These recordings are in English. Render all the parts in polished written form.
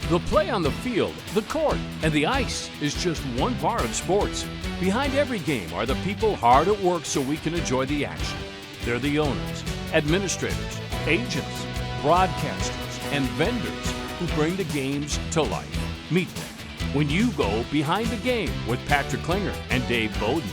The play on the field, the court, and the ice is just one part of sports. Behind every game are the people hard at work so we can enjoy the action. They're the owners, administrators, agents, broadcasters, and vendors who bring the games to life. Meet them when you go Behind the Game with Patrick Klinger and Dave Boden.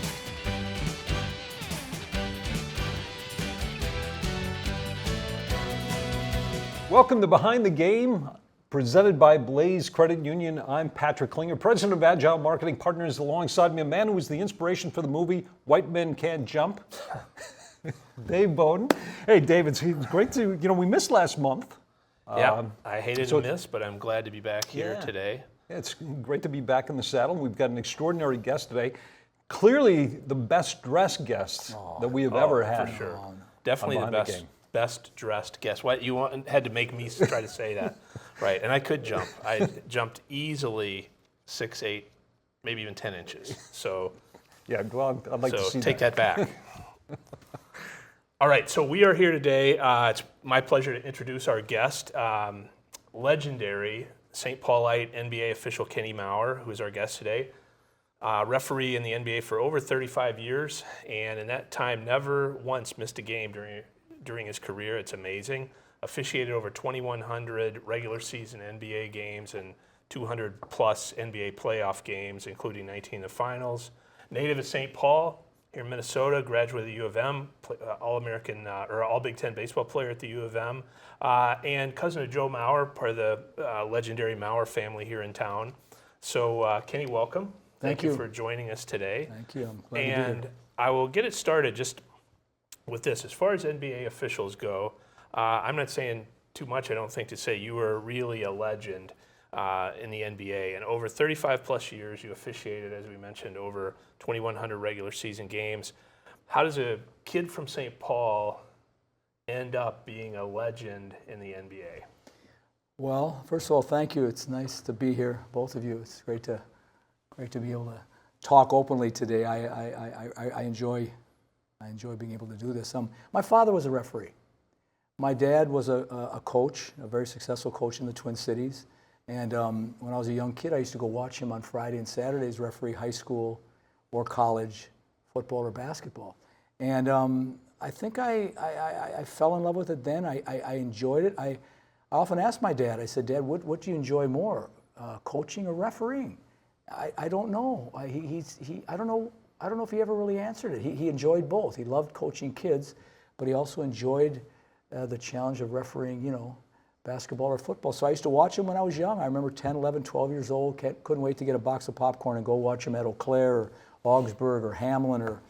Welcome to Behind the Game, presented by Blaze Credit Union. I'm Patrick Klinger, president of Agile Marketing Partners. Alongside me, a man who was the inspiration for the movie White Men Can't Jump, Dave Boden. Hey, Dave, it's great to, we missed last month. Yeah, I hated to miss, but I'm glad to be back here today. Yeah, it's great to be back in the saddle. We've got an extraordinary guest today. Clearly the best dressed guest that we have ever had. For sure. Definitely the best dressed guest. What you had to make me try to say that. Right, and I could jump. I jumped easily 6'8", maybe even 10 inches. So yeah, well, I'd like to see take that back. All right, so we are here today. It's my pleasure to introduce our guest, legendary St. Paulite NBA official Kenny Maurer, who is our guest today. Referee in the NBA for over 35 years, and in that time never once missed a game during his career. It's amazing. Officiated over 2,100 regular season NBA games and 200 plus NBA playoff games, including 19 in the finals. Native of St. Paul, here in Minnesota, graduate of the U of M, All-American or All-Big Ten baseball player at the U of M, and cousin of Joe Maurer, part of the legendary Maurer family here in town. So Kenny, welcome. Thank you for joining us today. Thank you. I'm glad to be here. I will get it started just with this. As far as NBA officials go, I'm not saying too much, I don't think, to say you were really a legend in the NBA. And over 35 plus years, you officiated, as we mentioned, over 2,100 regular season games. How does a kid from St. Paul end up being a legend in the NBA? Well, first of all, thank you. It's nice to be here, both of you. It's great to be able to talk openly today. I enjoy being able to do this. My father was a referee. My dad was a coach, a very successful coach in the Twin Cities. And when I was a young kid, I used to go watch him on Friday and Saturdays referee high school or college football or basketball. And I think I fell in love with it then. I enjoyed it. I often asked my dad, I said, Dad, what do you enjoy more, coaching or refereeing? I don't know. I don't know if he ever really answered it. He enjoyed both. He loved coaching kids, but he also enjoyed the challenge of refereeing, basketball or football. So I used to watch him when I was young. I remember 10, 11, 12 years old. Couldn't wait to get a box of popcorn and go watch him at Eau Claire or Augsburg or Hamlin, or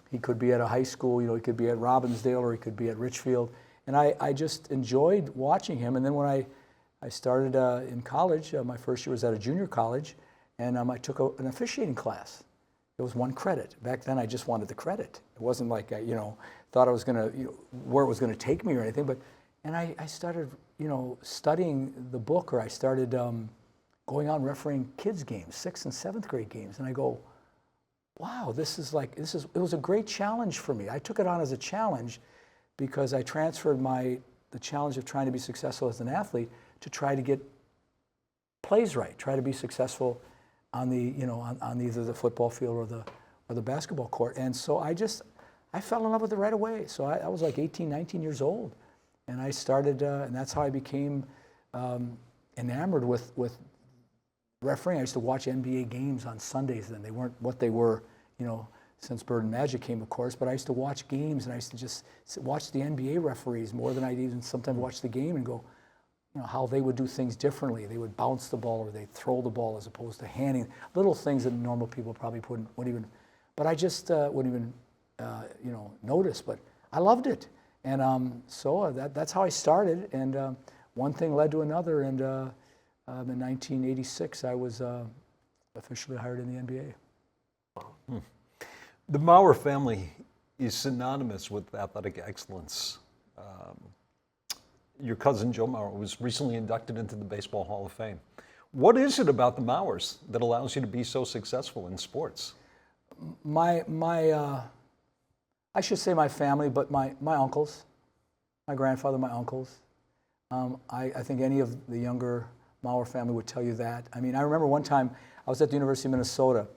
he could be at a high school, he could be at Robbinsdale, or he could be at Richfield. And I just enjoyed watching him. And then when I started in college, my first year was at a junior college, and I took an officiating class. It was 1 credit. Back then, I just wanted the credit. It wasn't like I, thought I was going to, where it was going to take me or anything. And I started, studying the book, or I started going out and refereeing kids' games, 6th and 7th grade games. And I go, wow, it was a great challenge for me. I took it on as a challenge because I transferred the challenge of trying to be successful as an athlete to try to get plays right, try to be successful on on either the football field or the basketball court. And so I fell in love with it right away. So I was like 18, 19 years old. And I started, and that's how I became enamored with refereeing. I used to watch NBA games on Sundays then. They weren't what they were, since Bird and Magic came, of course. But I used to watch games, and I used to just watch the NBA referees more than I'd even sometimes watch the game and go, how they would do things differently. They would bounce the ball, or they'd throw the ball as opposed to handing. Little things that normal people probably wouldn't even, but I just wouldn't even, notice. But I loved it. And so that's how I started. And one thing led to another. And in 1986, I was officially hired in the NBA. The Maurer family is synonymous with athletic excellence. Your cousin Joe Maurer was recently inducted into the Baseball Hall of Fame. What is it about the Maurers that allows you to be so successful in sports? I should say my family, but my uncles, my grandfather, my uncles. I think any of the younger Mauer family would tell you that. I mean, I remember one time I was at the University of Minnesota,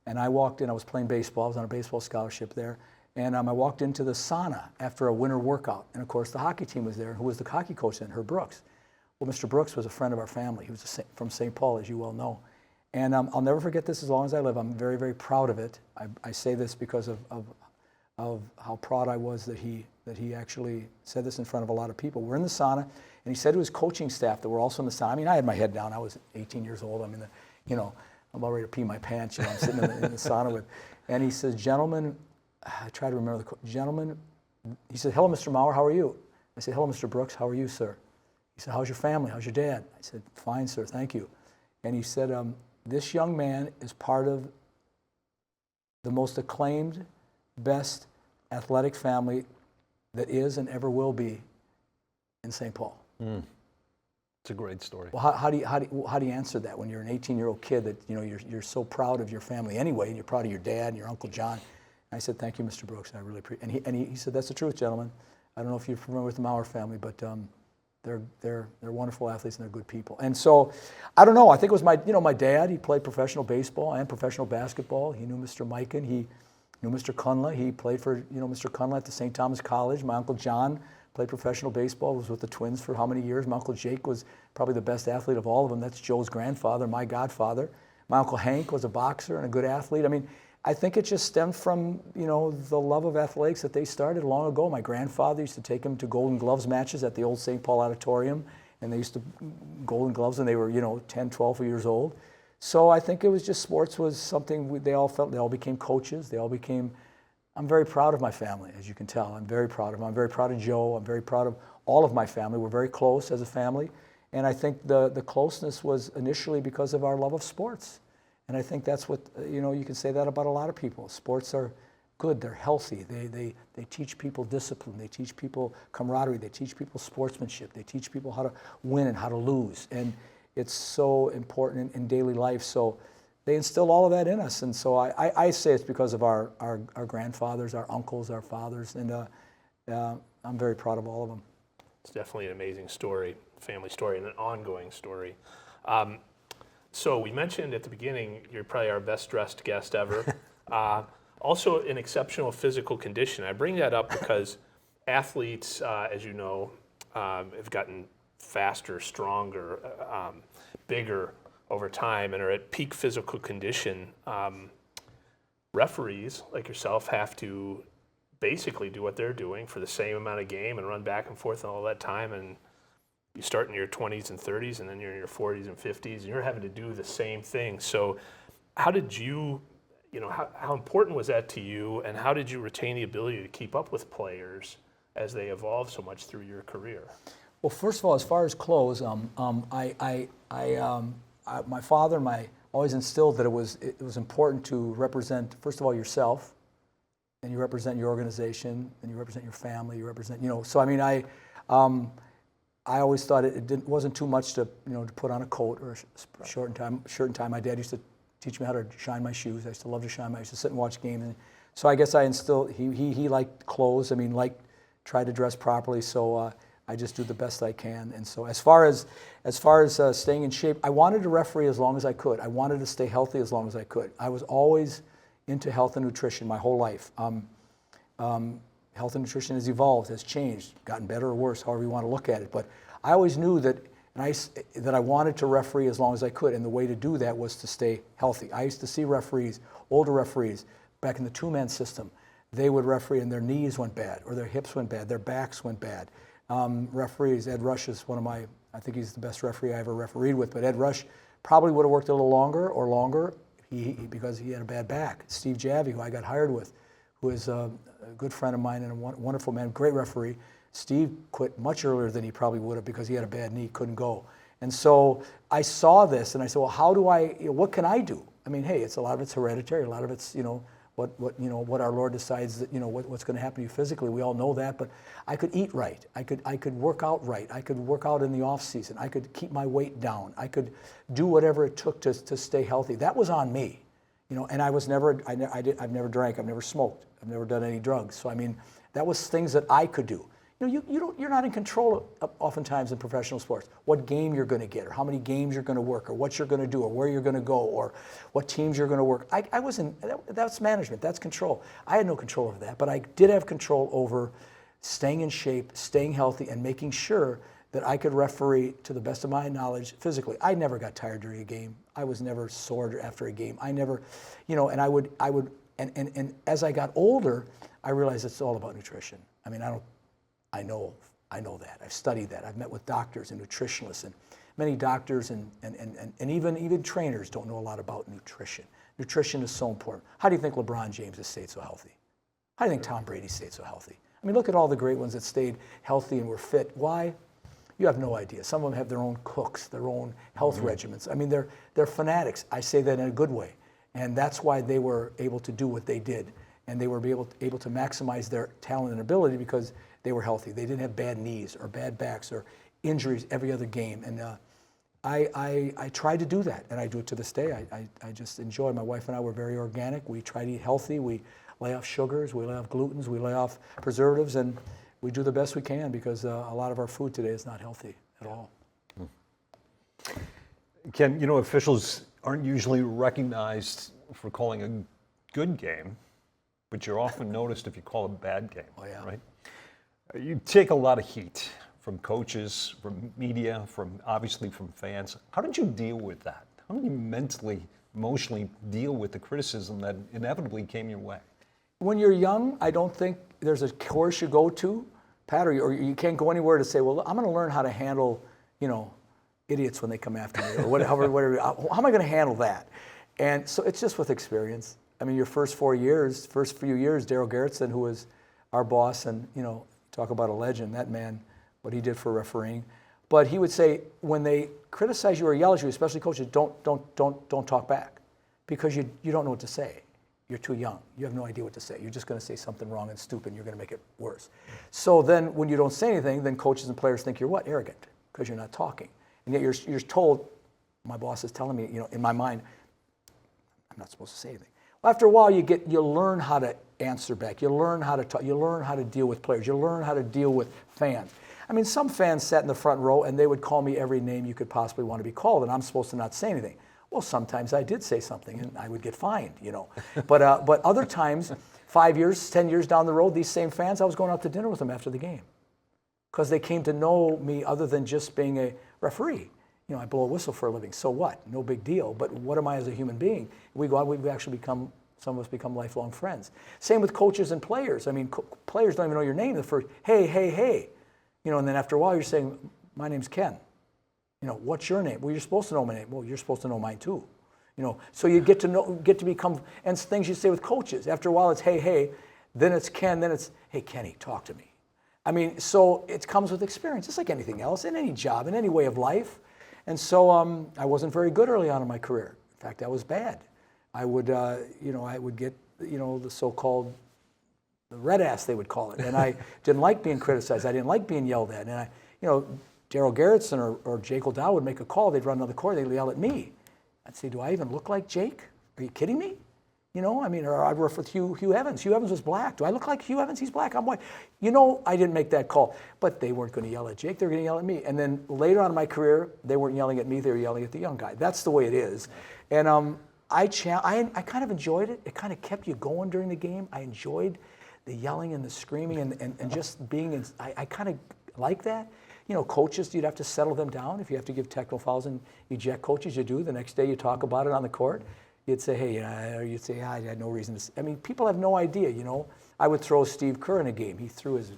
and I walked in. I was playing baseball. I was on a baseball scholarship there. And I walked into the sauna after a winter workout. And, of course, the hockey team was there. Who was the hockey coach then? Herb Brooks. Well, Mr. Brooks was a friend of our family. He was from St. Paul, as you well know. And I'll never forget this as long as I live. I'm very, very proud of it. I say this because of how proud I was that he actually said this in front of a lot of people. We're in the sauna, and he said to his coaching staff that were also in the sauna. I mean, I had my head down. I was 18 years old. I'm I'm about ready to pee my pants. I'm sitting in the sauna with, and he says, "Gentlemen," I try to remember gentlemen. He said, "Hello, Mr. Mauer. How are you?" I said, "Hello, Mr. Brooks. How are you, sir?" He said, "How's your family? How's your dad?" I said, "Fine, sir. Thank you." And he said, "This young man is part of the most acclaimed, best athletic family that is and ever will be in St. Paul." It's a great story. Well, how do you answer that when you're an 18-year-old kid that you're so proud of your family anyway, and you're proud of your dad and your Uncle John? And I said, "Thank you, Mr. Brooks. I really appreciate." And he said, "That's the truth, gentlemen. I don't know if you're familiar with the Mauer family, but they're wonderful athletes and they're good people." And so, I don't know. I think it was my dad. He played professional baseball and professional basketball. He knew Mr. Mikan. He knew Mr. Kunla. He played for Mr. Kunla at the St. Thomas College. My Uncle John played professional baseball. Was with the Twins for how many years? My Uncle Jake was probably the best athlete of all of them. That's Joe's grandfather, my godfather. My Uncle Hank was a boxer and a good athlete. I mean, I think it just stemmed from, the love of athletics that they started long ago. My grandfather used to take them to Golden Gloves matches at the old St. Paul Auditorium, and they used to Golden Gloves when they were, 10, 12 years old. So I think it was just sports was something they all felt. They all became coaches. I'm very proud of my family, as you can tell. I'm very proud of them. I'm very proud of Joe. I'm very proud of all of my family. We're very close as a family. And I think the closeness was initially because of our love of sports. And I think that's what, you can say that about a lot of people. Sports are good. They're healthy. They teach people discipline. They teach people camaraderie. They teach people sportsmanship. They teach people how to win and how to lose. And it's so important in daily life. So they instilled all of that in us. And so I say it's because of our grandfathers, our uncles, our fathers. And I'm very proud of all of them. It's definitely an amazing story, family story, and an ongoing story. So we mentioned at the beginning, you're probably our best dressed guest ever. Also in exceptional physical condition. I bring that up because athletes, as you know, have gotten faster, stronger, bigger over time and are at peak physical condition. Referees like yourself have to basically do what they're doing for the same amount of game and run back and forth all that time. And you start in your 20s and 30s, and then you're in your 40s and 50s, and you're having to do the same thing. So how did you, how important was that to you, and how did you retain the ability to keep up with players as they evolve so much through your career? Well, first of all, as far as clothes, my father always instilled that it was important to represent, first of all, yourself, and you represent your organization, and you represent your family, you represent, So I mean, I always thought it wasn't too much to put on a coat or a shirt and tie. My dad used to teach me how to shine my shoes. I used to love to shine. I used to sit and watch games. And so I guess I instilled. He liked clothes. I mean, tried to dress properly. So I just do the best I can. And so as far as staying in shape, I wanted to referee as long as I could. I wanted to stay healthy as long as I could. I was always into health and nutrition my whole life. Health and nutrition has evolved, has changed, gotten better or worse, however you want to look at it. But I always knew that I wanted to referee as long as I could, and the way to do that was to stay healthy. I used to see referees, older referees, back in the two-man system. They would referee and their knees went bad, or their hips went bad, their backs went bad. Referees, Ed Rush is I think he's the best referee I ever refereed with, but Ed Rush probably would have worked a little longer because he had a bad back. Steve Javy, who I got hired with, who is a good friend of mine and a wonderful man, great referee. Steve quit much earlier than he probably would have because he had a bad knee, couldn't go. And so I saw this and I said, well, what can I do? I mean, hey, a lot of it's hereditary, a lot of it's, what our Lord decides that, what's going to happen to you physically. We all know that, but I could eat right. I could work out right. I could work out in the off season. I could keep my weight down. I could do whatever it took to stay healthy. That was on me, and I've never drank. I've never smoked. I've never done any drugs. So, I mean, that was things that I could do. you're not in control oftentimes in professional sports. What game you're going to get, or how many games you're going to work, or what you're going to do, or where you're going to go, or what teams you're going to work. That's management, that's control. I had no control over that, but I did have control over staying in shape, staying healthy, and making sure that I could referee to the best of my knowledge physically. I never got tired during a game. I was never sore after a game. I never, and and as I got older, I realized it's all about nutrition. I mean, I know that. I've studied that. I've met with doctors and nutritionists, and many doctors and even trainers don't know a lot about nutrition. Nutrition is so important. How do you think LeBron James has stayed so healthy? How do you think Tom Brady stayed so healthy? I mean, look at all the great ones that stayed healthy and were fit. Why? You have no idea. Some of them have their own cooks, their own health regimens. I mean, they're fanatics. I say that in a good way. And that's why they were able to do what they did. And they were able to maximize their talent and ability because they were healthy. They didn't have bad knees or bad backs or injuries every other game. And I tried to do that, and I do it to this day. I just enjoy. My wife and I were very organic. We try to eat healthy. We lay off sugars. We lay off glutens. We lay off preservatives, and we do the best we can because a lot of our food today is not healthy at all. Ken, officials aren't usually recognized for calling a good game, but you're often noticed if you call a bad game, right? You take a lot of heat from coaches, from media, obviously from fans. How did you deal with that? How did you mentally, emotionally deal with the criticism that inevitably came your way? When you're young, I don't think there's a course you go to, Pat, or you can't go anywhere to say, well, I'm going to learn how to handle, idiots when they come after me, or whatever. How am I going to handle that? And so it's just with experience. I mean, your first few years, Daryl Gerritsen, who was our boss, and talk about a legend, that man, what he did for refereeing. But he would say, when they criticize you or yell at you, especially coaches, don't talk back, because you don't know what to say. You're too young. You have no idea what to say. You're just going to say something wrong and stupid, and you're going to make it worse. So then when you don't say anything, then coaches and players think you're what? Arrogant, because you're not talking. And yet you're told, my boss is telling me, in my mind, I'm not supposed to say anything. Well, after a while, you learn how to answer back. You learn how to talk. You learn how to deal with players. You learn how to deal with fans. I mean, some fans sat in the front row, and they would call me every name you could possibly want to be called, and I'm supposed to not say anything. Well, sometimes I did say something, and I would get fined, But other times, 5 years, 10 years down the road, these same fans, I was going out to dinner with them after the game because they came to know me other than just being a referee. I blow a whistle for a living. So what? No big deal. But what am I as a human being? We go out, we've actually some of us become lifelong friends. Same with coaches and players. I mean, players don't even know your name. The first, hey, and then after a while you're saying, my name's Ken. What's your name? Well, you're supposed to know my name. Well, you're supposed to know mine too. So you get to become, and things you say with coaches. After a while it's hey, then it's Ken, then it's, hey, Kenny, talk to me. I mean, so it comes with experience, just like anything else, in any job, in any way of life. And so I wasn't very good early on in my career. In fact, I was bad. I would get, the so-called the red ass, they would call it. And I didn't like being criticized. I didn't like being yelled at. And Daryl Gerritsen or Jake O'Dowd would make a call. They'd run another court. They'd yell at me. I'd say, do I even look like Jake? Are you kidding me? Or I'd work with Hugh Evans. Hugh Evans was black. Do I look like Hugh Evans? He's black. I'm white. I didn't make that call. But they weren't going to yell at Jake. They were going to yell at me. And then later on in my career, they weren't yelling at me. They were yelling at the young guy. That's the way it is. And I kind of enjoyed it. It kind of kept you going during the game. I enjoyed the yelling and the screaming and just being in. I kind of like that. Coaches, you'd have to settle them down. If you have to give technical fouls and eject coaches, you do. The next day you talk about it on the court. You'd say, hey, or you'd say, I had no reason to. I mean, people have no idea, I would throw Steve Kerr in a game. He threw his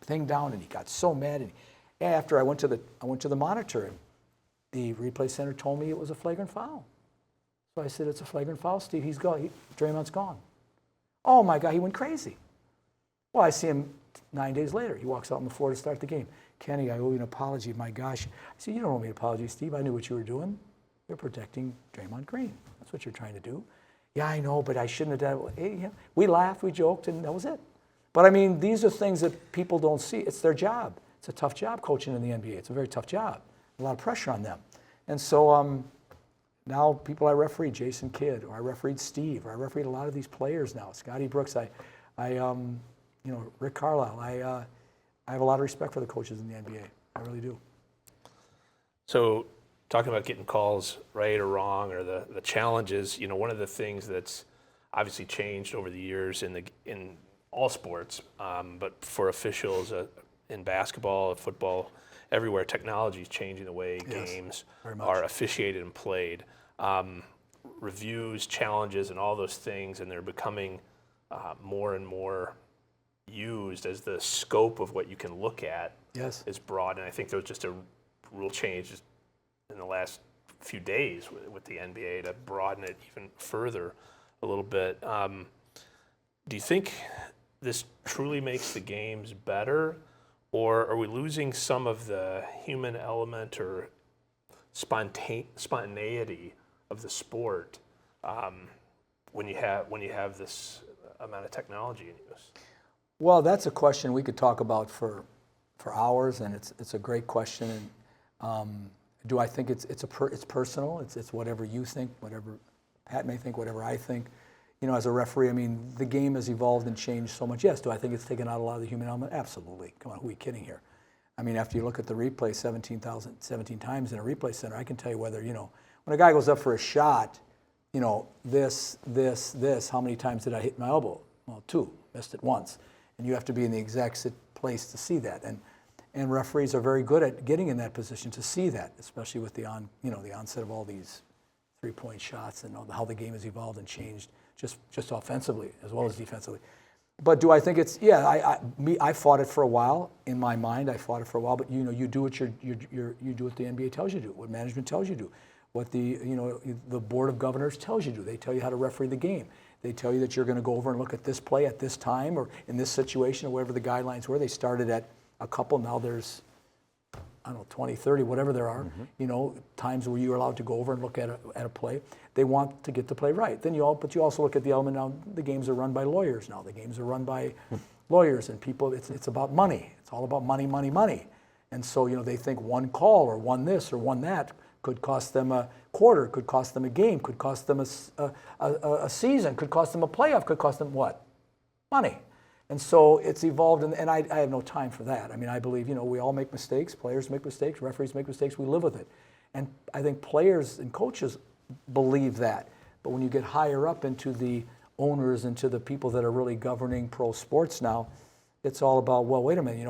thing down, and he got so mad. And after I went to the monitor, and the replay center told me it was a flagrant foul. So I said, it's a flagrant foul, Steve. He's gone. Draymond's gone. Oh, my God, he went crazy. Well, I see him 9 days later. He walks out on the floor to start the game. Kenny, I owe you an apology. My gosh. I said, you don't owe me an apology, Steve. I knew what you were doing. You're protecting Draymond Green. That's what you're trying to do. Yeah, I know, but I shouldn't have done it. Hey, yeah. We laughed, we joked, and that was it. But I mean, these are things that people don't see. It's their job. It's a tough job coaching in the NBA. It's a very tough job. A lot of pressure on them. And so now people I referee, Jason Kidd, or I refereed Steve, or I refereed a lot of these players now. Scotty Brooks, Rick Carlisle. I have a lot of respect for the coaches in the NBA. I really do. So, talking about getting calls right or wrong, or the challenges, one of the things that's obviously changed over the years in all sports, but for officials in basketball, football, everywhere, technology is changing the way games are officiated and played. Reviews, challenges, and all those things, and they're becoming more and more used as the scope of what you can look at is broad. And I think there was just a rule change in the last few days with the NBA to broaden it even further a little bit. Do you think this truly makes the games better, or are we losing some of the human element or spontaneity of the sport when you have this amount of technology in use? Well, that's a question we could talk about for hours, and it's a great question. And do I think it's personal? It's whatever you think, whatever Pat may think, whatever I think. As a referee, I mean, the game has evolved and changed so much. Yes, do I think it's taken out a lot of the human element? Absolutely. Come on, who are we kidding here? I mean, after you look at the replay 17 times in a replay center, I can tell you whether, when a guy goes up for a shot, this, how many times did I hit my elbow? Well, 2, missed it once. And you have to be in the exact place to see that. And referees are very good at getting in that position to see that, especially with the onset of all these 3-point shots and how the game has evolved and changed just offensively as well as defensively. But do I think it's I fought it for a while in my mind. I fought it for a while, but you do what you do what the NBA tells you to do, what management tells you to do, what the board of governors tells you to do. They tell you how to referee the game. They tell you that you're going to go over and look at this play at this time or in this situation or whatever the guidelines were. They started at a couple. Now there's 20, 30, whatever there are, times where you're allowed to go over and look at a play. They want to get the play right. But you also look at the element now, the games are run by lawyers now. The games are run by lawyers and people, it's about money. It's all about money, money, money. And so, they think one call or one this or one that could cost them a quarter, could cost them a game, could cost them a season, could cost them a playoff, could cost them what? Money. And so it's evolved, and I have no time for that. I mean, I believe, we all make mistakes. Players make mistakes. Referees make mistakes. We live with it. And I think players and coaches believe that. But when you get higher up into the owners, into the people that are really governing pro sports now, it's all about, well, wait a minute,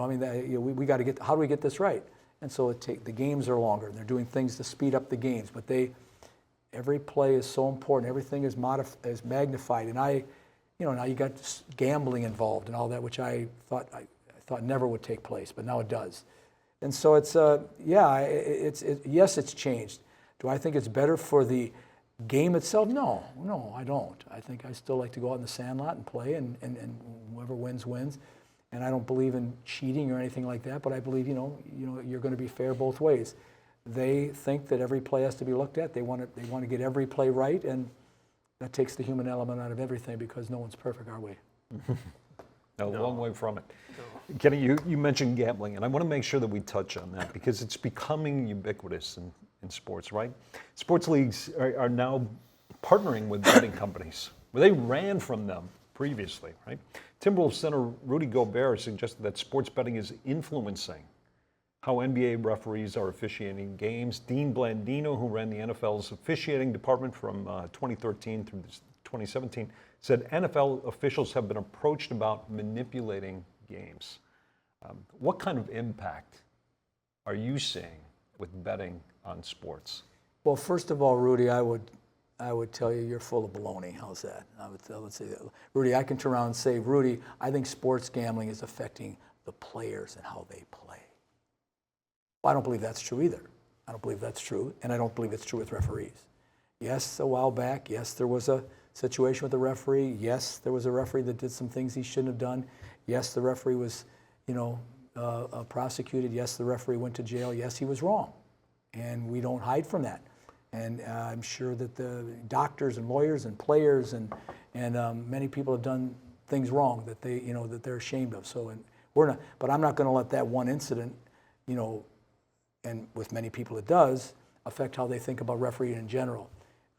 we got to get, how do we get this right? And so the games are longer, and they're doing things to speed up the games. But every play is so important. Everything is magnified. And now you got gambling involved and all that, which I thought never would take place, but now it does. And so it's yes, it's changed. Do I think it's better for the game itself? No, I don't. I think I still like to go out in the sandlot and play, and whoever wins wins. And I don't believe in cheating or anything like that, but I believe you're going to be fair both ways. They think that every play has to be looked at. They want to get every play right, and that takes the human element out of everything because no one's perfect, are we? A long way from it. No. Kenny, you mentioned gambling, and I want to make sure that we touch on that because it's becoming ubiquitous in sports, right? Sports leagues are now partnering with betting companies where they ran from them previously, right? Timberwolves center Rudy Gobert suggested that sports betting is influencing how NBA referees are officiating games. Dean Blandino, who ran the NFL's officiating department from 2013 through 2017, said NFL officials have been approached about manipulating games. What kind of impact are you seeing with betting on sports? Well, first of all, Rudy, I would tell you you're full of baloney. How's that? I would say that. Rudy, I can turn around and say, Rudy, I think sports gambling is affecting the players and how they play. Well, I don't believe that's true either. I don't believe that's true, and I don't believe it's true with referees. Yes, a while back, yes, there was a situation with a referee. Yes, there was a referee that did some things he shouldn't have done. Yes, the referee was, prosecuted. Yes, the referee went to jail. Yes, he was wrong, and we don't hide from that. And I'm sure that the doctors and lawyers and players and many people have done things wrong that they're ashamed of. So, and we're not. But I'm not going to let that one incident, and with many people it does, affect how they think about refereeing in general.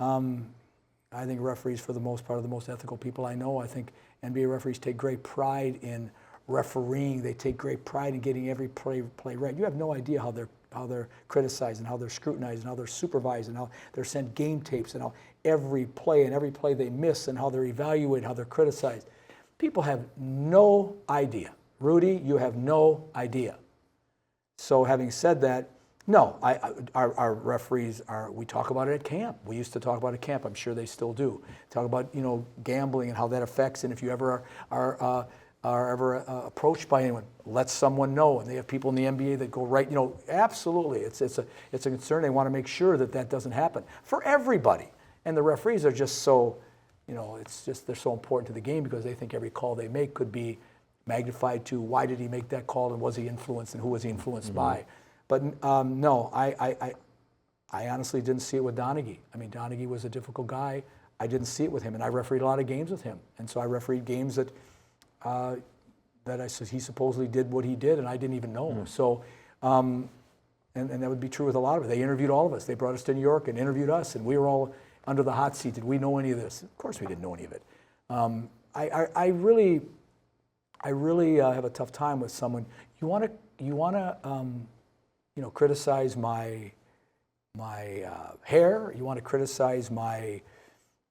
I think referees, for the most part, are the most ethical people I know. I think NBA referees take great pride in refereeing. They take great pride in getting every play right. You have no idea how they're criticized and how they're scrutinized and how they're supervised and how they're sent game tapes and how every play they miss and how they're evaluated, how they're criticized. People have no idea. Rudy, you have no idea. So having said that, no, our referees we talk about it at camp. We used to talk about it at camp. I'm sure they still do. Talk about, gambling and how that affects, and if you ever are ever approached by anyone, let someone know. And they have people in the NBA that go right, absolutely. It's a concern. They want to make sure that doesn't happen for everybody. And the referees are just so, it's just they're so important to the game because they think every call they make could be magnified to why did he make that call and was he influenced and who was he influenced by. But no, I honestly didn't see it with Donaghy. I mean, Donaghy was a difficult guy. I didn't see it with him, and I refereed a lot of games with him. And so I refereed games that he supposedly did what he did, and I didn't even know. So, and that would be true with a lot of it. They interviewed all of us. They brought us to New York and interviewed us, and we were all under the hot seat. Did we know any of this? Of course we didn't know any of it. I really have a tough time with someone. You want to criticize my hair. You want to criticize my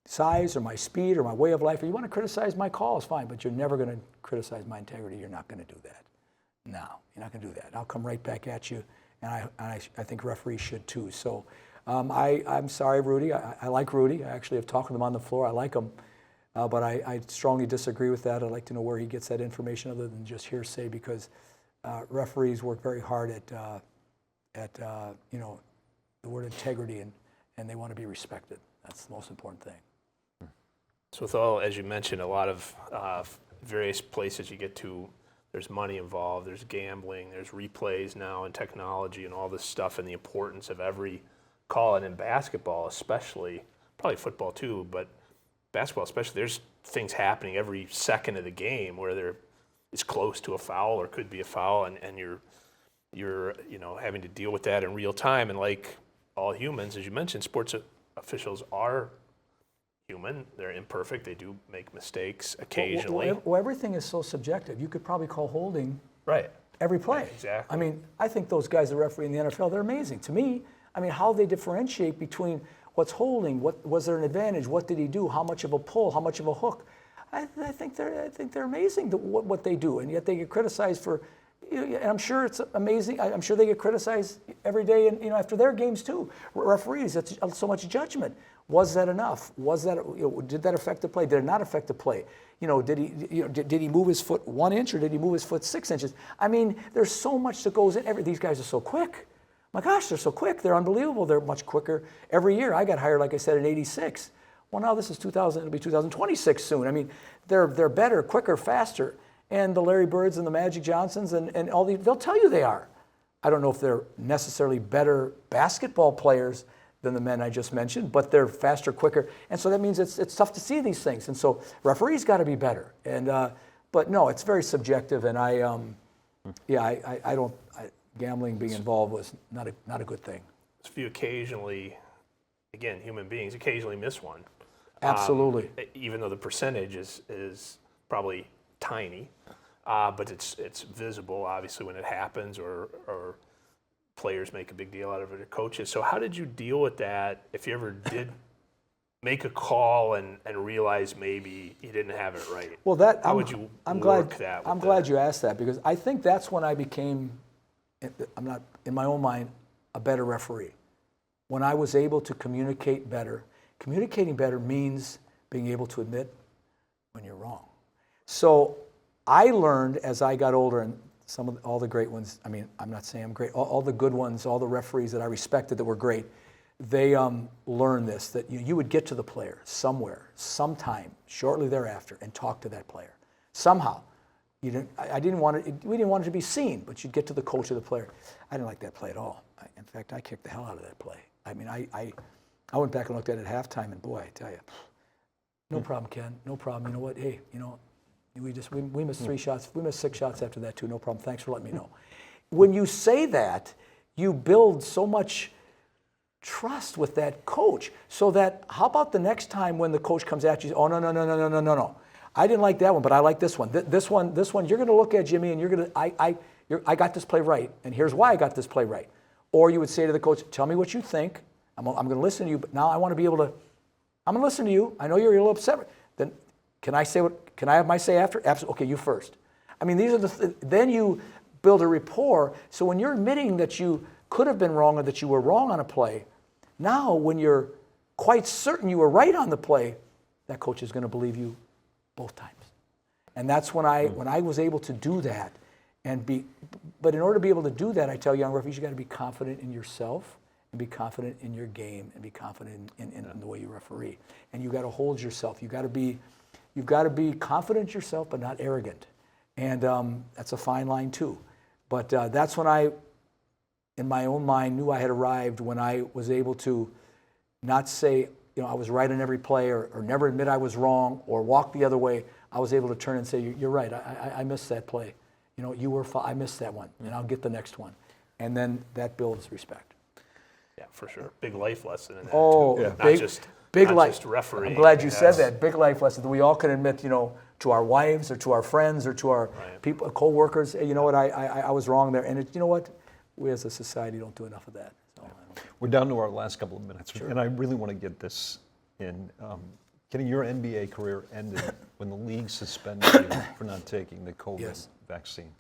size or my speed or my way of life, or you want to criticize my calls, fine, but you're never going to criticize my integrity. You're not going to do that. No, you're not going to do that. I'll come right back at you, and I think referees should too. So I'm sorry, Rudy. I like Rudy. I actually have talked with him on the floor. I like him, but I strongly disagree with that. I'd like to know where he gets that information other than just hearsay, because referees work very hard at the word integrity, and they want to be respected. That's the most important thing. So with all, as you mentioned, a lot of various places you get to, there's money involved, there's gambling, there's replays now and technology and all this stuff, and the importance of every call. And in basketball especially, probably football too, but basketball especially, there's things happening every second of the game where there is close to a foul or could be a foul, and you're having to deal with that in real time. And like all humans, as you mentioned, sports officials are human. They're imperfect. They do make mistakes occasionally. Well, everything is so subjective. You could probably call holding right every play. Yeah, exactly. I mean, I think those guys that referee in the NFL, they're amazing. To me, I mean, how they differentiate between what's holding, what was there an advantage, what did he do, how much of a pull, how much of a hook. I think they're amazing what they do, and yet they get criticized for. And I'm sure it's amazing. I'm sure they get criticized every day, and after their games too. Referees, that's so much judgment. Was that enough? Did that affect the play? Did it not affect the play? Did he move his foot 1 inch or did he move his foot 6 inches? I mean, there's so much that goes in. These guys are so quick. My gosh, they're so quick. They're unbelievable. They're much quicker every year. I got hired, like I said, in '86. Well, now this is 2000. It'll be 2026 soon. I mean, they're better, quicker, faster. And the Larry Birds and the Magic Johnsons and all they'll tell you they are. I don't know if they're necessarily better basketball players than the men I just mentioned, but they're faster, quicker, and so that means it's tough to see these things. And so referees got to be better. And but no, it's very subjective. And gambling being involved was not a good thing. If you occasionally, again, human beings occasionally miss one. Absolutely. Even though the percentage is probably tiny, but it's visible obviously when it happens, or players make a big deal out of it, or coaches. So how did you deal with that if you ever did make a call and realize maybe you didn't have it right? Well, I'm glad you asked that, because I think that's when I became, I'm not in my own mind, a better referee. When I was able to communicate better. Communicating better means being able to admit when you're wrong. So I learned as I got older, and all the great ones, I mean, I'm not saying I'm great, all the good ones, all the referees that I respected that were great, they learned this, that you would get to the player somewhere, sometime, shortly thereafter, and talk to that player. Somehow. We didn't want it to be seen, but you'd get to the coach of the player. I didn't like that play at all. In fact, I kicked the hell out of that play. I mean, I went back and looked at it at halftime, and boy, I tell you, no problem, Ken, no problem. You know what? Hey, we missed 3 shots. We missed 6 shots after that too. No problem. Thanks for letting me know. When you say that, you build so much trust with that coach. So that, how about the next time when the coach comes at you? Oh, no. I didn't like that one, but I like this one. This one, you're going to look at Jimmy and you're going to, I got this play right, and here's why I got this play right. Or you would say to the coach, tell me what you think. I'm going to listen to you, but now I want to be able to, I'm going to listen to you. I know you're a little upset. Then can I have my say after? Absolutely. Okay, you first. I mean, these are then you build a rapport. So when you're admitting that you could have been wrong or that you were wrong on a play, now when you're quite certain you were right on the play, that coach is going to believe you both times. And that's when I was able to do that but in order to be able to do that, I tell young referees, you got to be confident in yourself and be confident in your game and be confident in the way you referee. And you got to hold yourself. You've got to be confident in yourself, but not arrogant. And that's a fine line too. But that's when I, in my own mind, knew I had arrived, when I was able to not say, I was right on every play or never admit I was wrong or walk the other way. I was able to turn and say, you're right, I missed that play. I missed that one, and I'll get the next one. And then that builds respect. Yeah, for sure. Big life lesson in that too. Yeah. Big not life. Just refereeing. I'm glad you said that. Big life lesson that we all can admit, to our wives or to our friends or to our people, co-workers. Hey, you know what? I was wrong there. And you know what? We as a society don't do enough of that. So, We're down to our last couple of minutes, Sure. and I really want to get this in. Kenny, your NBA career ended when the league suspended you for not taking the COVID vaccine.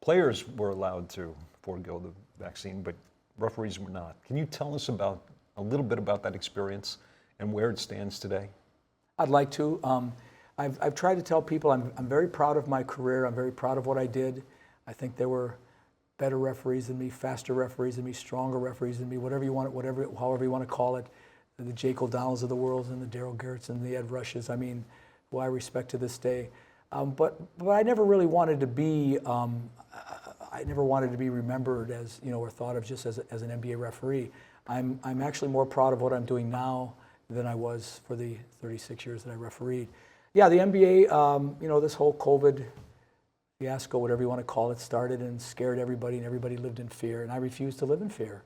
Players were allowed to forego the vaccine, but referees were not. Can you tell us a little bit about that experience and where it stands today? I'd like to. I've tried to tell people I'm very proud of my career. I'm very proud of what I did. I think there were better referees than me, faster referees than me, stronger referees than me, however you want to call it. The Jake O'Donnells of the world and the Daryl Garretts and the Ed Rushes, who I respect to this day. But I never really wanted to be, remembered as, or thought of just as an NBA referee. I'm actually more proud of what I'm doing now than I was for the 36 years that I refereed. Yeah, the NBA, this whole COVID fiasco, whatever you want to call it, started and scared everybody, and everybody lived in fear. And I refuse to live in fear.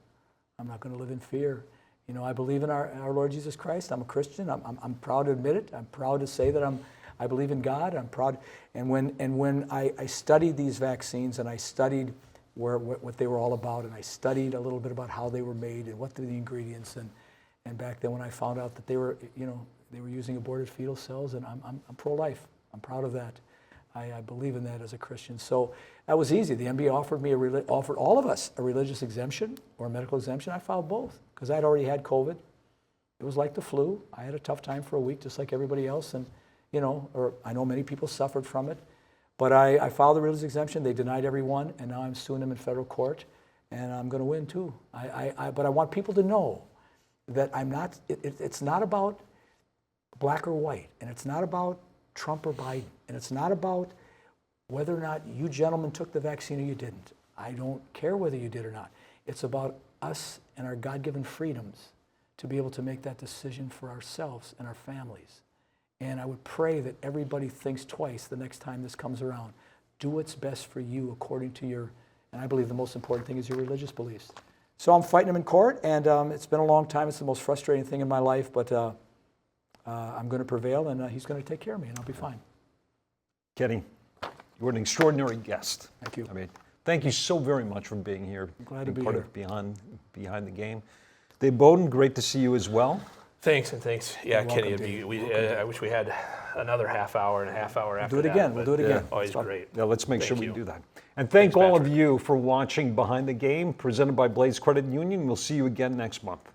I'm not going to live in fear. I believe in our Lord Jesus Christ. I'm a Christian. I'm proud to admit it. I'm proud to say that I believe in God. I'm proud. And when I studied these vaccines and I studied what they were all about, and I studied a little bit about how they were made and what were the ingredients, and back then when I found out that they were using aborted fetal cells, and I'm pro-life. I'm proud of that. I believe in that as a Christian. So that was easy. The NBA offered all of us a religious exemption or a medical exemption. I filed both because I'd already had COVID. It was like the flu. I had a tough time for a week, just like everybody else, and or I know many people suffered from it. But I filed the religious exemption. They denied everyone, and now I'm suing them in federal court, and I'm going to win too. But I want people to know that I'm not. It's not about black or white, and it's not about Trump or Biden, and it's not about whether or not you gentlemen took the vaccine or you didn't. I don't care whether you did or not. It's about us and our God-given freedoms to be able to make that decision for ourselves and our families. And I would pray that everybody thinks twice the next time this comes around. Do what's best for you according to and I believe the most important thing is your religious beliefs. So I'm fighting him in court, and it's been a long time. It's the most frustrating thing in my life, but I'm going to prevail, and he's going to take care of me, and I'll be fine. Kenny, you were an extraordinary guest. Thank you. Thank you so very much for being here. I'm glad to be part here. Of Behind the Game. Dave Boden, great to see you as well. Thanks. Yeah, You're Kenny, welcome, I wish we had another half hour and a half hour after Do it that. again. We'll do it again. Always great. Yeah, let's make sure Thank we you. do that. And thank Thanks, all of Patrick. you for watching Behind the Game, presented by Blaze Credit Union. We'll see you again next month.